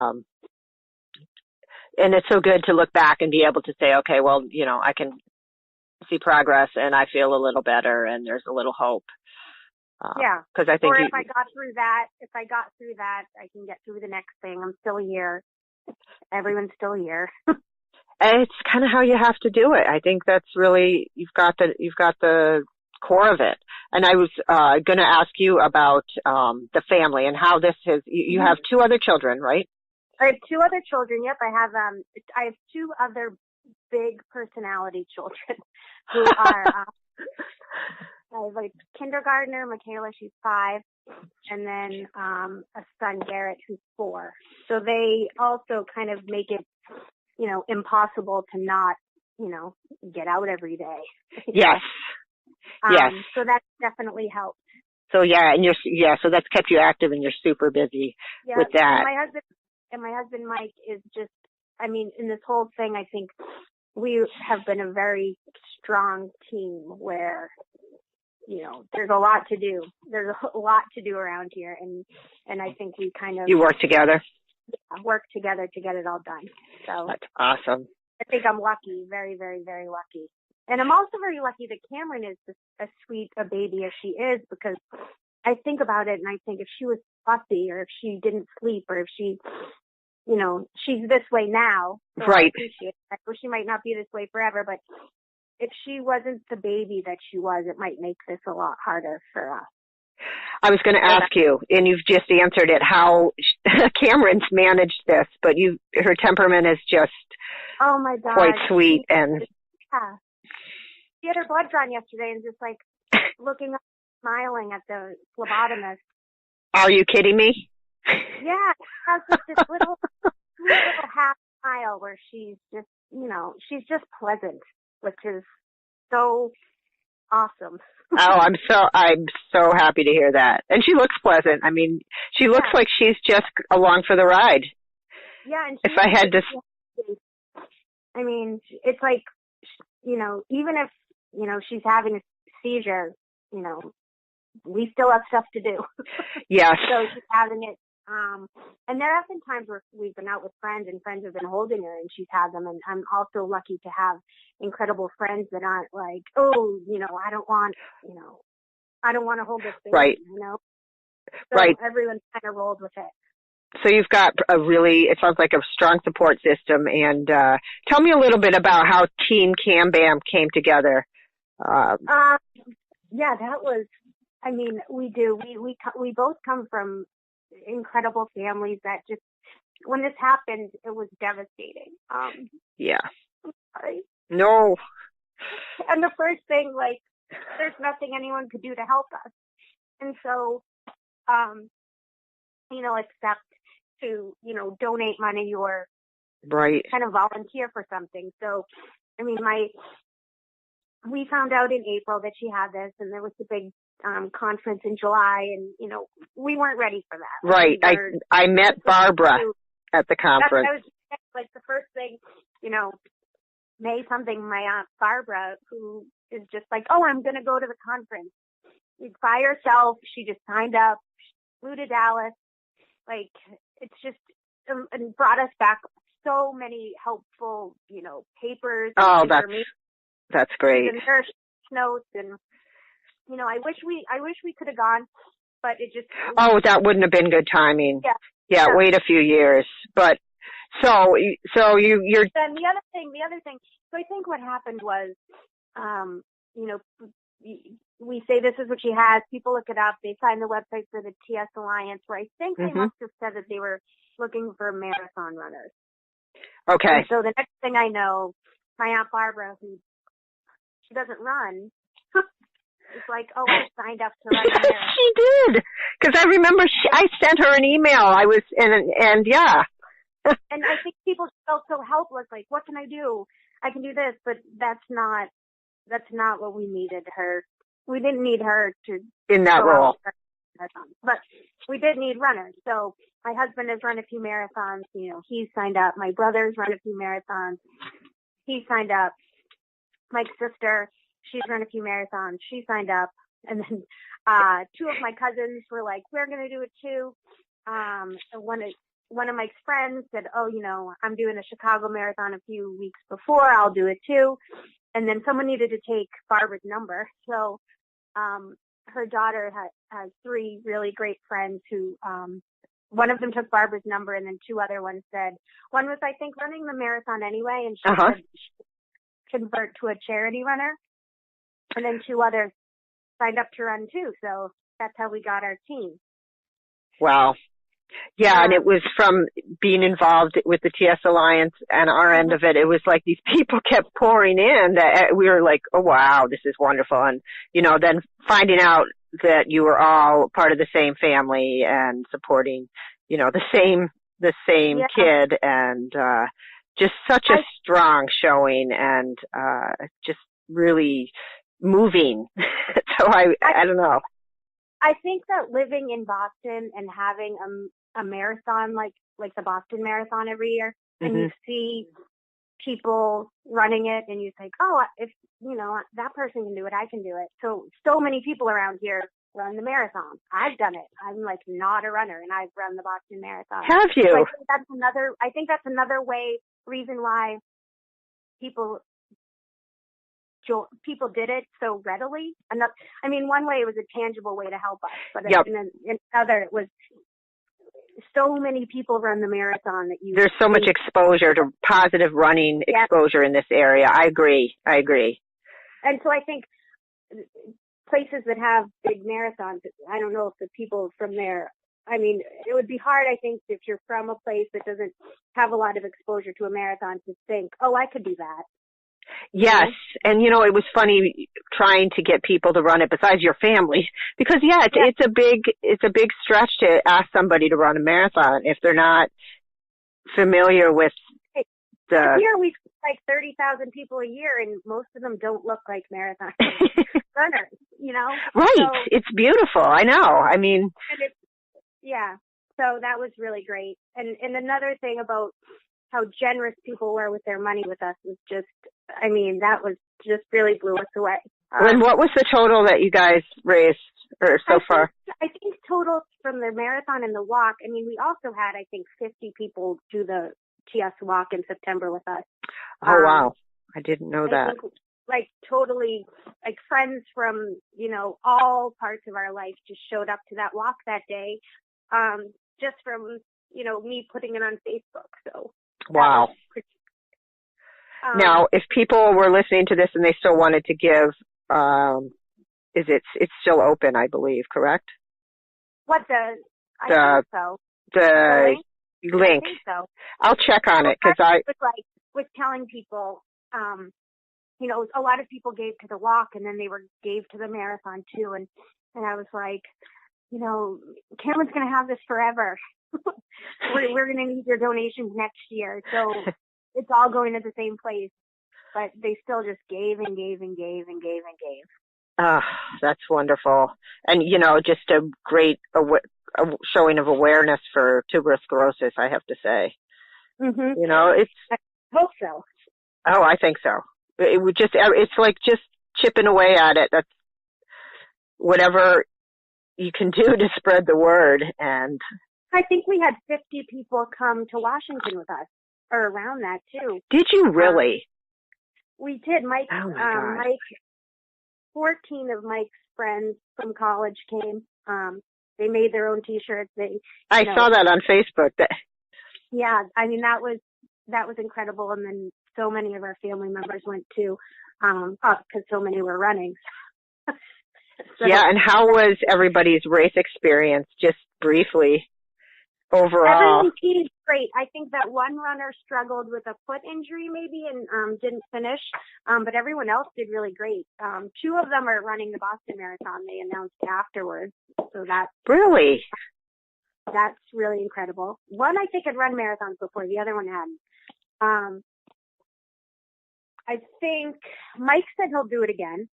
And it's so good to look back and be able to say, okay, well, I can see progress and I feel a little better and there's a little hope. Yeah. Because I think or if I got through that, I can get through the next thing. I'm still here. Everyone's still here. It's kind of how you have to do it. I think that's really, you've got the core of it. And I was going to ask you about the family and how this has, you have 2 other children, right? I have 2 other children. Yep. I have 2 other big personality children who are, I have a kindergartner, Michaela, she's 5, and then a son, Garrett, who's 4. So they also kind of make it, impossible to not, get out every day. Yes. Yes. So that definitely helped. So yeah, so that's kept you active and you're super busy with that. And my husband, Mike, is just, in this whole thing, I think we have been a very strong team where, there's a lot to do. There's a lot to do around here. And I think we kind of... You work together? Work together to get it all done. So that's awesome. I think I'm lucky, very, very, very lucky. And I'm also very lucky that Cameron is as sweet a baby as she is, because I think about it and I think if she was fussy or if she didn't sleep or if she, she's this way now. So right. I appreciate that. Or she might not be this way forever, but if she wasn't the baby that she was, it might make this a lot harder for us. I was going to ask you, and you've just answered it, how Cameron's managed this, but her temperament is just oh my God, quite sweet. And yeah. She had her blood drawn yesterday and just like looking up, smiling at the phlebotomist. Are you kidding me? Yeah, has this little sweet little half smile where she's just, she's just pleasant, which is so awesome. Oh, I'm so happy to hear that. And she looks pleasant. She looks like she's just along for the ride. Yeah, and if I had to, it's like, even if she's having a seizure, we still have stuff to do. Yes. So she's having it. And there have been times where we've been out with friends and friends have been holding her and she's had them. And I'm also lucky to have incredible friends that aren't like, oh, I don't want to hold this baby, right. So right. Everyone kind of rolled with it. So you've got it sounds like a strong support system. And tell me a little bit about how TeamCamBam came together. Yeah, that was, we do. We both come from incredible families that just, when this happened, it was devastating. Yeah. I'm sorry. No. And the first thing, there's nothing anyone could do to help us. And so, except to, donate money or right. kind of volunteer for something. So, we found out in April that she had this, and there was a big conference in July, and we weren't ready for that. Right. I met Barbara at the conference. That was the first thing, May something. My aunt Barbara, who is just like, oh, I'm going to go to the conference. By herself, she just signed up, flew to Dallas. It's just, and brought us back so many helpful, papers. Oh, that's great. And nurse notes, and I wish we could have gone, but it just. Oh, that wouldn't have been good timing. Yeah. Yeah. Wait a few years, but so you're. Then the other thing. So I think what happened was, we say this is what she has. People look it up. They find the website for the TS Alliance, where I think they must have said that they were looking for marathon runners. Okay. And so the next thing I know, my Aunt Barbara, who she doesn't run, is like, oh, I signed up to run a marathon. She did, because I remember I sent her an email. I was and yeah. And I think people felt so helpless. Like, what can I do? I can do this, but that's not what we needed her. We didn't need her to in that role. But we did need runners. So my husband has run a few marathons. He's signed up. My brother's run a few marathons. He signed up. My sister, she's run a few marathons. She signed up. And then 2 of my cousins were like, we're going to do it too. one of Mike's friends said, oh, I'm doing a Chicago Marathon a few weeks before. I'll do it too. And then someone needed to take Barbara's number. So her daughter has three really great friends who one of them took Barbara's number, and then two other ones said, one was, I think, running the marathon anyway, and she said she'd convert to a charity runner. And then two others signed up to run too. So that's how we got our team. Wow. Yeah, and it was from being involved with the TS Alliance and our end of it. It was like these people kept pouring in that we were like, oh, wow, this is wonderful. And, then finding out that you were all part of the same family and supporting, the same kid, and just such a strong showing, and just really moving. So I don't know. I think that living in Boston and having a marathon like the Boston Marathon every year, and you see people running it, and you think, oh, if that person can do it, I can do it. So many people around here run the marathon. I've done it. I'm like not a runner, and I've run the Boston Marathon. Have you? So I think that's another reason why people did it so readily. One way it was a tangible way to help us, but in another it was so many people run the marathon that there's so much exposure to positive running exposure in this area. I agree. And so I think places that have big marathons, I don't know if the people from there, it would be hard, I think, if you're from a place that doesn't have a lot of exposure to a marathon to think, oh, I could do that. Yes. And, it was funny trying to get people to run it besides your family, because it's a big stretch to ask somebody to run a marathon if they're not familiar with Here we like 30,000 people a year, and most of them don't look like marathon runners, Right. So, it's beautiful. I know. So that was really great. And another thing about how generous people were with their money with us was just, that was just really blew us away. And what was the total that you guys raised so far? I think total from the marathon and the walk. We also had, I think, 50 people do the TS walk in September with us. Oh, wow. I didn't know that. Think, totally, friends from, all parts of our life just showed up to that walk that day, just from, me putting it on Facebook. So. Wow. Now, if people were listening to this and they still wanted to give, it's still open, I believe, correct? I think so. The link. I think so. I'll check on it, because I was telling people, a lot of people gave to the walk, and then they gave to the marathon too, and I was like, Cameron's going to have this forever. We're going to need your donations next year. So it's all going to the same place, but they still just gave and gave and gave and gave and gave. That's wonderful. And, just a great showing of awareness for tuberous sclerosis, I have to say. Mm-hmm. I hope so. Oh, I think so. It's like just chipping away at it. That's whatever you can do to spread the word. And I think we had 50 people come to Washington with us, or around that too. Did you really? We did. Mike, oh my God. 14 of Mike's friends from college came. They made their own T-shirts. I saw that on Facebook. Yeah, that was incredible. And then so many of our family members went too, because so many were running. And how was everybody's race experience, just briefly, overall? Everyone seemed great. I think that one runner struggled with a foot injury maybe and didn't finish, but everyone else did really great. Two of them are running the Boston Marathon, they announced afterwards. So Really? That's really incredible. One, I think, had run marathons before. The other one hadn't. I think Mike said he'll do it again.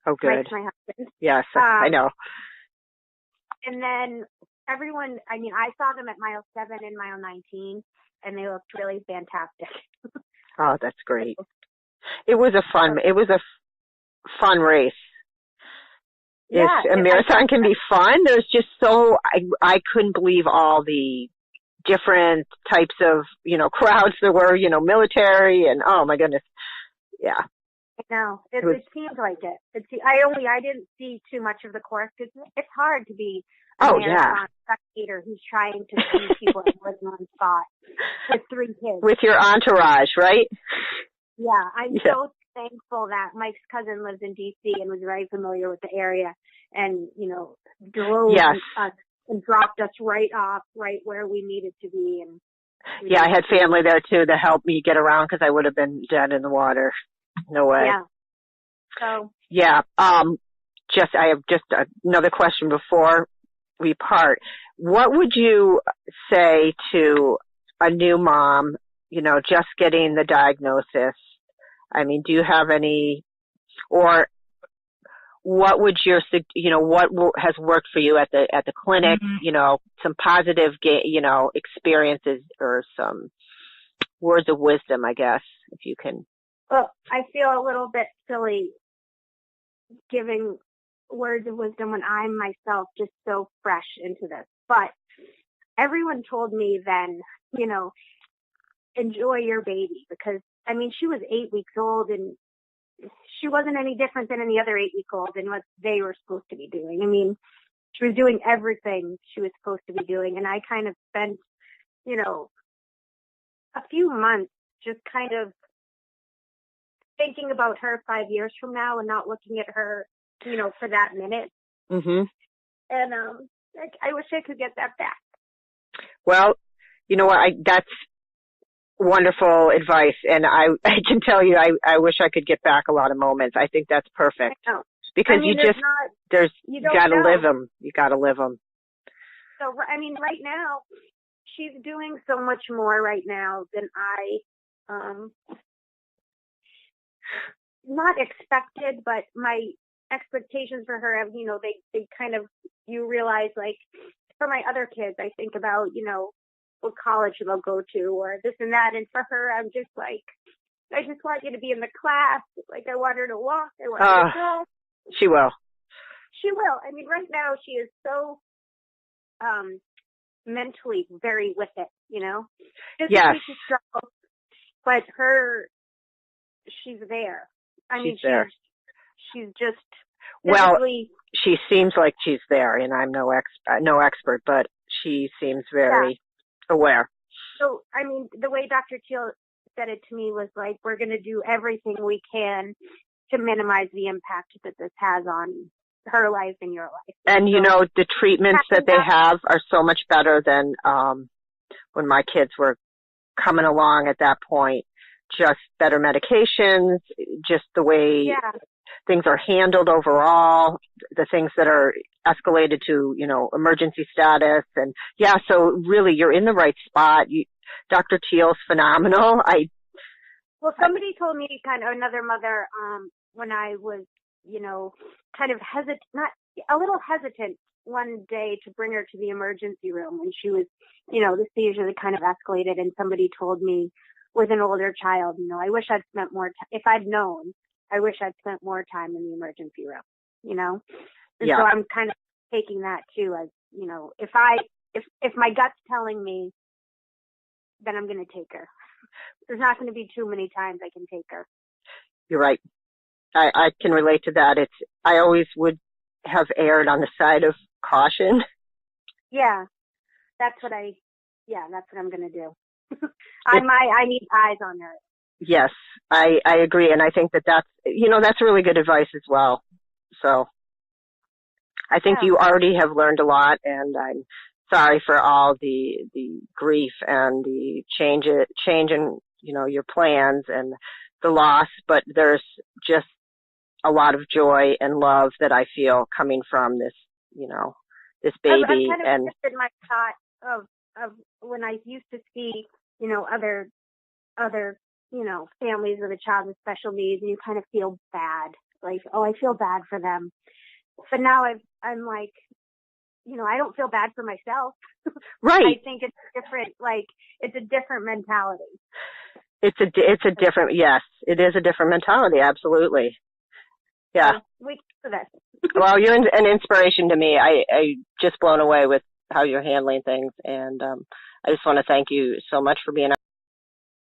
Oh, good. Mike's my husband. Yes, I know. And then everyone, I saw them at mile 7 and mile 19, and they looked really fantastic. Oh, that's great. It was a fun race. Yeah, a marathon can be fun. There's just I couldn't believe all the different types of, crowds there were, military and, oh my goodness. Yeah. No, it seems like it. I didn't see too much of the course because it's hard to be a marathon spectator who's trying to see people in one spot with 3 kids. With your entourage, right? Yeah, I'm so thankful that Mike's cousin lives in D.C. and was very familiar with the area and, drove us and dropped us right where we needed to be. And I had family there too to help me get around because I would have been dead in the water. No way. Yeah. So. Yeah. I have just another question before we part. What would you say to a new mom, just getting the diagnosis? I mean, do you have any, or what would what has worked for you at the clinic? Mm-hmm. Some positive, experiences or some words of wisdom, I guess, if you can. Well, I feel a little bit silly giving words of wisdom when I'm myself just so fresh into this. But everyone told me then, enjoy your baby because, she was 8 weeks old and she wasn't any different than any other 8-week-old in what they were supposed to be doing. She was doing everything she was supposed to be doing. And I kind of spent, a few months just kind of thinking about her 5 years from now and not looking at her, for that minute. Mm-hmm. And I wish I could get that back. Well, you know what? That's wonderful advice, and I can tell you, I wish I could get back a lot of moments. I think that's perfect because you gotta live them. You gotta live them. So right now, she's doing so much more right now than I. Not expected, but my expectations for her have, they kind of, you realize, like, for my other kids, I think about, what college they'll go to or this and that. And for her, I'm just like, I just want you to be in the class. Like, I want her to walk. I want her to go. She will. She will. Right now she is so mentally very with it, Yes. She struggles, but she's there. She's there. She's just well. She seems like she's there, and I'm no expert, but she seems very aware. So, the way Dr. Teal said it to me was like, we're going to do everything we can to minimize the impact that this has on her life and your life. And the treatments that they have are so much better than when my kids were coming along at that point. Just better medications, just the way things are handled overall, the things that are escalated to, emergency status. And so really you're in the right spot. Dr. Teal's phenomenal. Well, somebody told me another mother, when I was, kind of a little hesitant one day to bring her to the emergency room when she was, the seizure had kind of escalated, and somebody told me with an older child, I wish I'd spent more time. If I'd known, I wish I'd spent more time in the emergency room, And so I'm kind of taking that too as, if my gut's telling me, then I'm going to take her. There's not going to be too many times I can take her. You're right. I can relate to that. I always would have erred on the side of caution. Yeah. That's what I'm going to do. I need eyes on her. Yes, I agree. And I think that's really good advice as well. So I think you already have learned a lot, and I'm sorry for all the grief and the change in, your plans and the loss, but there's just a lot of joy and love that I feel coming from this, this baby. I've kind of shifted my thought of when I used to see, other, families with a child with special needs, and you kind of feel bad. Like, oh, I feel bad for them. But now I'm like, I don't feel bad for myself. Right. I think it's different. Like, it's a different mentality. It's a different, yes, it is a different mentality. Absolutely. Yeah. We can do this. Well, you're an inspiration to me. I just blown away with how you're handling things, and I just want to thank you so much for being